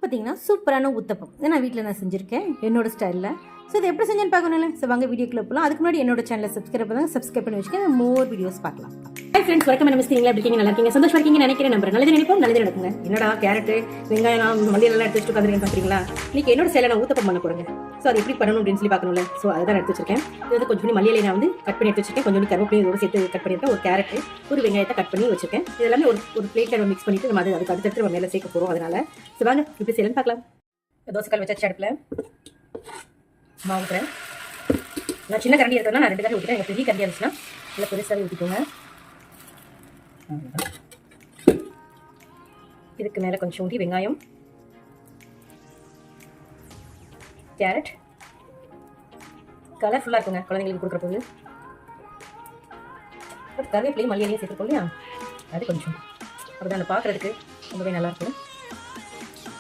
பார்த்தீங்கன்னா சூப்பரான ஊத்தப்பம் இதை நான் வீட்டில் நான் செஞ்சுருக்கேன் என்னோட ஸ்டைலில். ஸோ இது எப்படி செஞ்சுன்னு பார்க்கணும்ல. ஸோ வாங்க வீடியோக்குள்ள போகலாம். அதுக்கு முன்னாடி என்னோட சேனலை சப்ஸ்கிரைப் பண்ணி வச்சுக்கோங்க. மோர் வீடியோஸ் பார்க்கலாம். ஹாய் ஃப்ரெண்ட்ஸ், வணக்கம். நம்ம இருக்கீங்களா? எப்படி இருக்கீங்க? நல்லா இருக்கீங்க, சந்தோஷமா இருக்கீங்க நினைக்கிறேன். நம்புறேன் நல்லது நினைப்போம், நல்லது நடக்குங்க. என்னடா கேரட் வெங்காயம் மல்லியெல்லாம் எடுத்து வச்சுட்டு உட்காந்துருக்கேன் பார்க்குறீங்களா? இன்னைக்கு என்னோட ஸ்டைலை நான் ஊத்தப்பம் பண்ண போறேங்க. ஸோ அது எப்படி பண்ணணும் அப்படின்னு சொல்லி பார்க்கணும்ல. ஸோ அதை தான் எடுத்து வச்சிருக்கேன். இது வந்து கொஞ்சம் மல்லியிலை நான் வந்து கட் பண்ணி எடுத்து வச்சிருக்கேன். கொஞ்சம் கருவேப்பிலை இதோட சேர்த்து கட் பண்ணியிருக்கேன். ஒரு கேரட் ஒரு வெங்காயத்தை கட் பண்ணி வச்சிருக்கேன். இதெல்லாமே ஒரு பிளேட்டில் மிக்ஸ் பண்ணிட்டு நம்ம அதுக்கு அடுத்தடுத்து நம்ம மேலே சேர்க்க போகிறோம். அதனால ஸோ வாங்க இப்படி செய்யலன்னு பார்க்கலாம். தோசைக்கால் வச்சாச்சு அடுப்பில். மாவு ஊற்றுறேன். நான் சின்ன கரண்டி எடுத்தோம்னா நான் 2 கரண்டி ஊற்றிட்டேன். எனக்கு பெரிய கரண்டி இருந்துச்சுன்னா இல்லை பெருசாகவே ஊற்றிக்கோங்க. இதுக்கு மேலே கொஞ்சம் ஊற்றி வெங்காயம், கேரட் கலர்ஃபுல்லாக இருக்குங்க குழந்தைங்களுக்கு கொடுக்குற போது. கருவேப்பிலையும் மல்லியிலையும் சேர்த்துருக்கோம் இல்லையா, அது கொஞ்சம் அப்படிதான் பார்க்குறதுக்கு ரொம்பவே நல்லாயிருக்கும்.